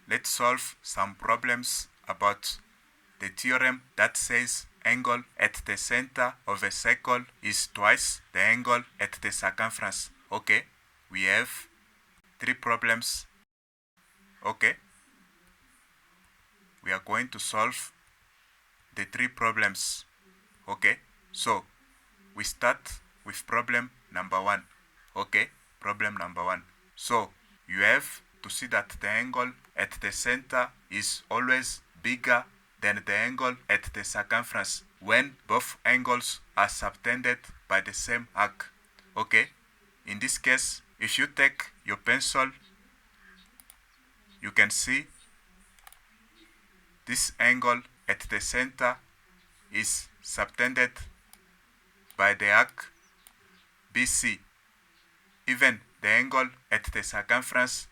let's solve some problems about the theorem that says angle at the center of a circle is twice the angle at the circumference. Okay, we have 3 problems. Okay, we are going to solve the 3 problems. Okay, so we start with problem number 1. Okay, problem number 1. So you have to see that the angle at the center is always bigger than the angle at the circumference when both angles are subtended by the same arc. Okay, in this case, if you take your pencil, you can see this angle at the center is subtended by the arc BC. Even the angle at the circumference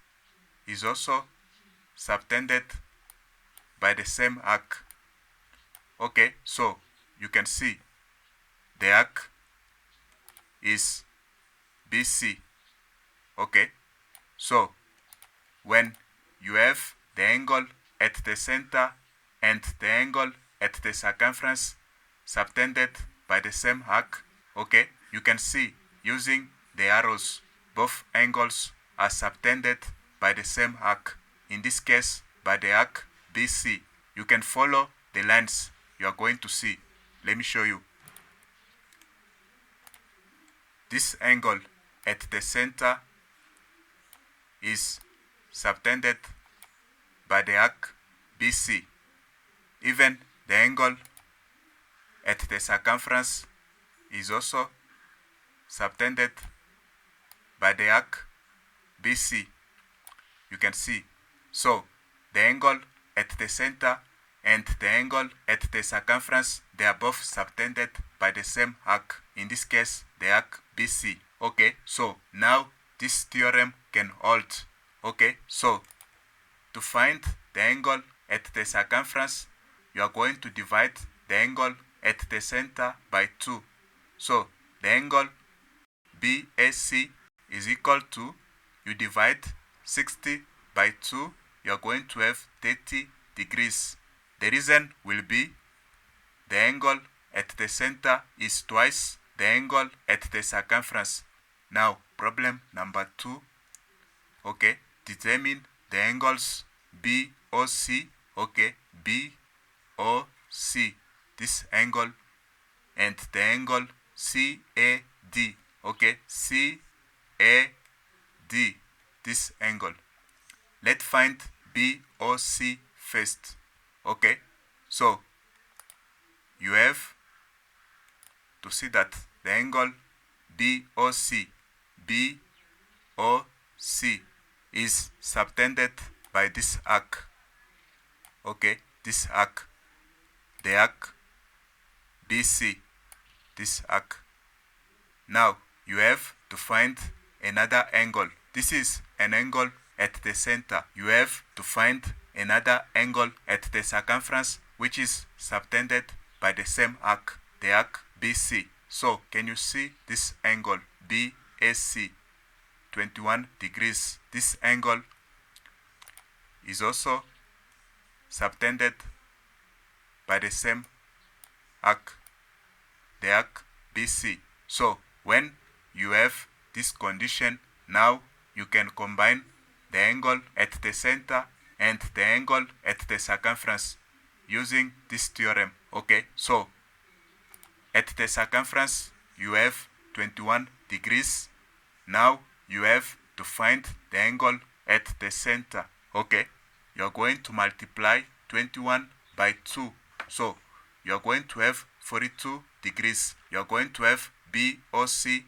is also subtended by the same arc. Okay, so you can see the arc is BC. Okay, so when you have the angle at the center and the angle at the circumference subtended by the same arc, okay, you can see using the arrows both angles are subtended by the same arc, in this case by the arc BC. You can follow the lines you are going to see. Let me show you. This angle at the center is subtended by the arc BC. Even the angle at the circumference is also subtended by the arc BC. You can see. So the angle at the center and the angle at the circumference, they are both subtended by the same arc, in this case the arc BC. Okay, so now this theorem can hold. Okay, so to find the angle at the circumference, you are going to divide the angle at the center by 2. So the angle BAC is equal to, you divide 60 by 2, you are going to have 30 degrees. The reason will be the angle at the center is twice the angle at the circumference. Now, problem number 2. Okay, determine the angles BOC. Okay, BOC, this angle, and the angle CAD. Okay, CAD, this angle. Let's find BOC first. Okay, so you have to see that the angle BOC is subtended by this arc. Okay, this arc, the arc BC, this arc. Now you have to find another angle. This is an angle at the center. You have to find another angle at the circumference which is subtended by the same arc, the arc BC. So can you see this angle BAC, 21 degrees? This angle is also subtended by the same arc, the arc BC. So when you have this condition, now you can combine the angle at the center and the angle at the circumference using this theorem. Okay, so at the circumference you have 21 degrees. Now you have to find the angle at the center. Okay, you are going to multiply 21 by 2. So you are going to have 42 degrees. You are going to have BOC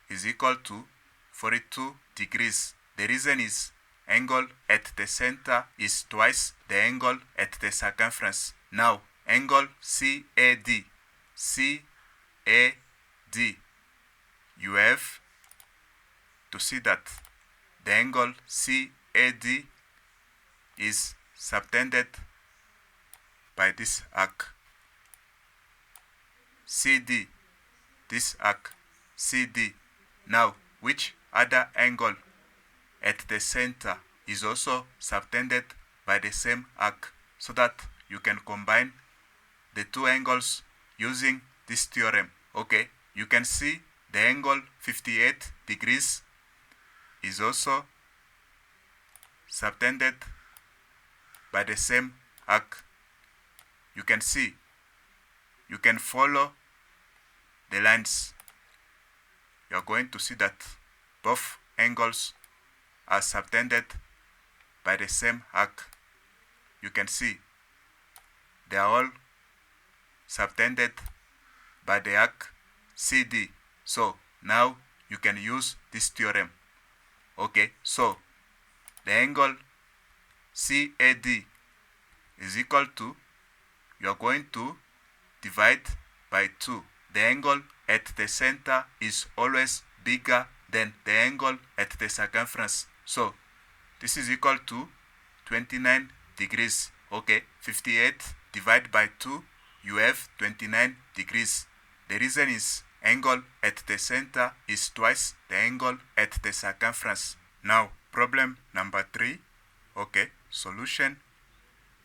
is equal to 42 degrees. The reason is angle at the center is twice the angle at the circumference. Now angle CAD, you have to see that the angle CAD is subtended by this arc CD, this arc CD. Now, which other angle at the center is also subtended by the same arc, so that you can combine the two angles using this theorem. Okay, you can see the angle 58 degrees is also subtended by the same arc. You can see, you can follow the lines. You are going to see that both angles are subtended by the same arc. You can see they are all subtended by the arc CD. So now you can use this theorem. Okay, so the angle CAD is equal to, you are going to divide by 2. The angle at the center is always bigger than the angle at the circumference. So this is equal to 29 degrees. Okay, 58 divided by 2, you have 29 degrees. The reason is angle at the center is twice the angle at the circumference. Now, problem number 3. Okay, solution.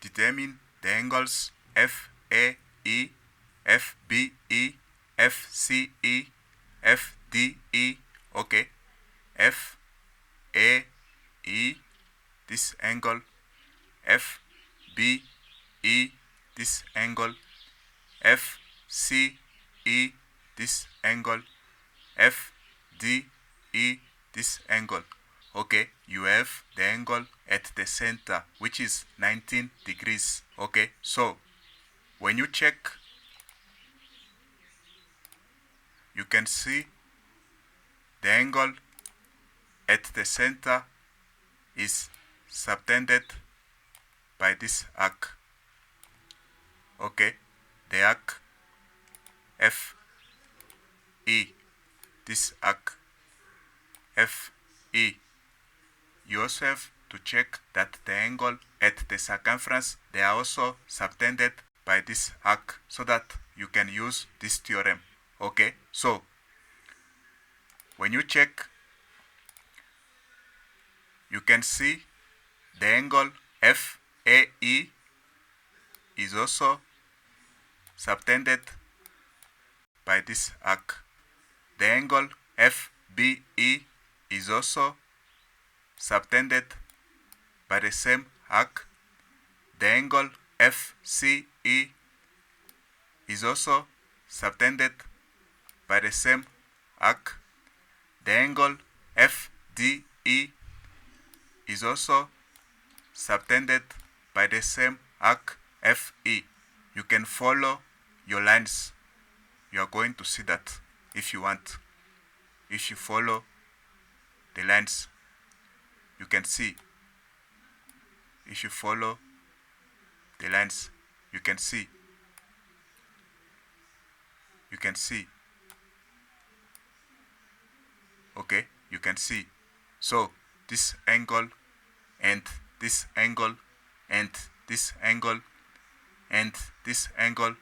Determine the angles FAE, FBE, FCE, FDE. Okay, FAE, this angle, FBE, this angle, FCE, this angle, FDE, this angle. Okay, you have the angle at the center, which is 19 degrees. Okay, so when you check, you can see the angle at the center is subtended by this arc. Okay, the arc FE, this arc FE. You also have to check that the angle at the circumference, they are also subtended by this arc, so that you can use this theorem. Okay, so when you check, you can see the angle FAE is also subtended by this arc. The angle FBE is also subtended by the same arc. The angle FCE is also subtended by the same arc. The angle FDE is also subtended by the same arc FE. You can follow your lines. You are going to see that if you want. If you follow the lines, you can see. If you follow the lines, you can see. You can see. Okay, you can see. So this angle and this angle and this angle and this angle,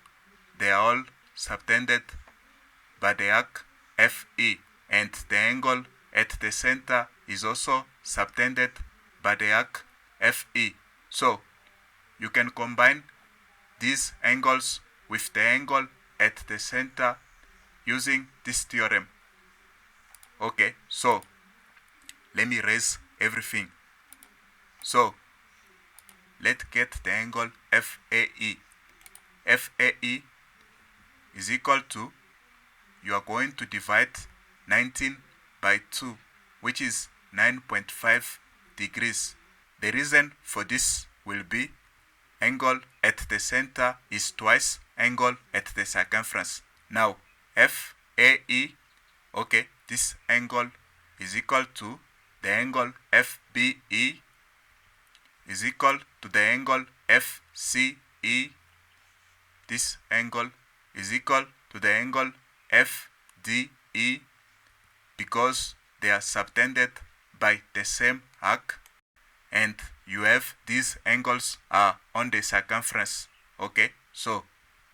they are all subtended by the arc FE, and the angle at the center is also subtended by the arc FE. So you can combine these angles with the angle at the center using this theorem. Okay, so let me erase everything. So let's get the angle FAE. FAE is equal to, you are going to divide 19 by 2, which is 9.5 degrees. The reason for this will be angle at the center is twice angle at the circumference. Now FAE, okay, this angle is equal to the angle FBE is equal to the angle FCE. This angle is equal to the angle FDE because they are subtended by the same arc, and you have these angles are on the circumference. Okay, so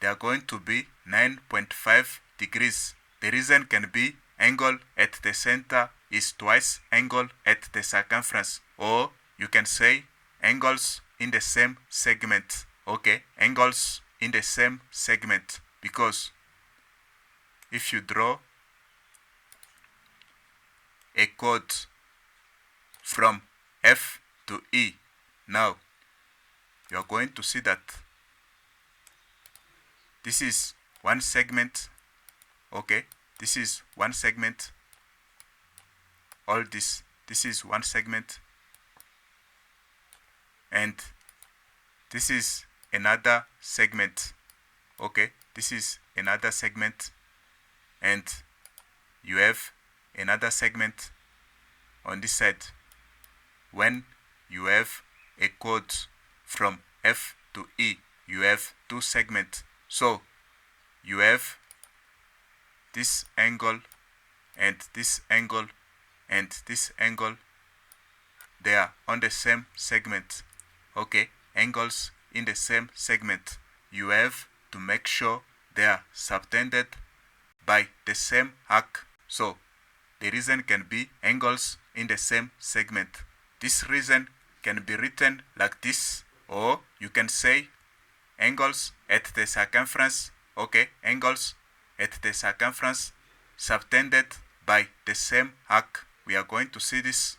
they are going to be 9.5 degrees. The reason can be angle at the center is twice angle at the circumference, or you can say angles in the same segment. Okay, angles in the same segment, because if you draw a chord from F to E, now you are going to see that this is one segment. Okay, this is one segment. All this is one segment, and this is another segment. Okay, this is another segment, and you have another segment on this side. When you have a chord from F to E, you have two segments. So you have this angle and this angle and this angle. They are on the same segment. Okay, angles in the same segment. You have to make sure they are subtended by the same arc. So the reason can be angles in the same segment. This reason can be written like this, or you can say angles at the circumference. Okay, angles at the circumference subtended by the same arc. We are going to see this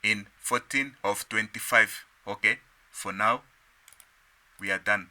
in 14 of 25. Okay, for now we are done.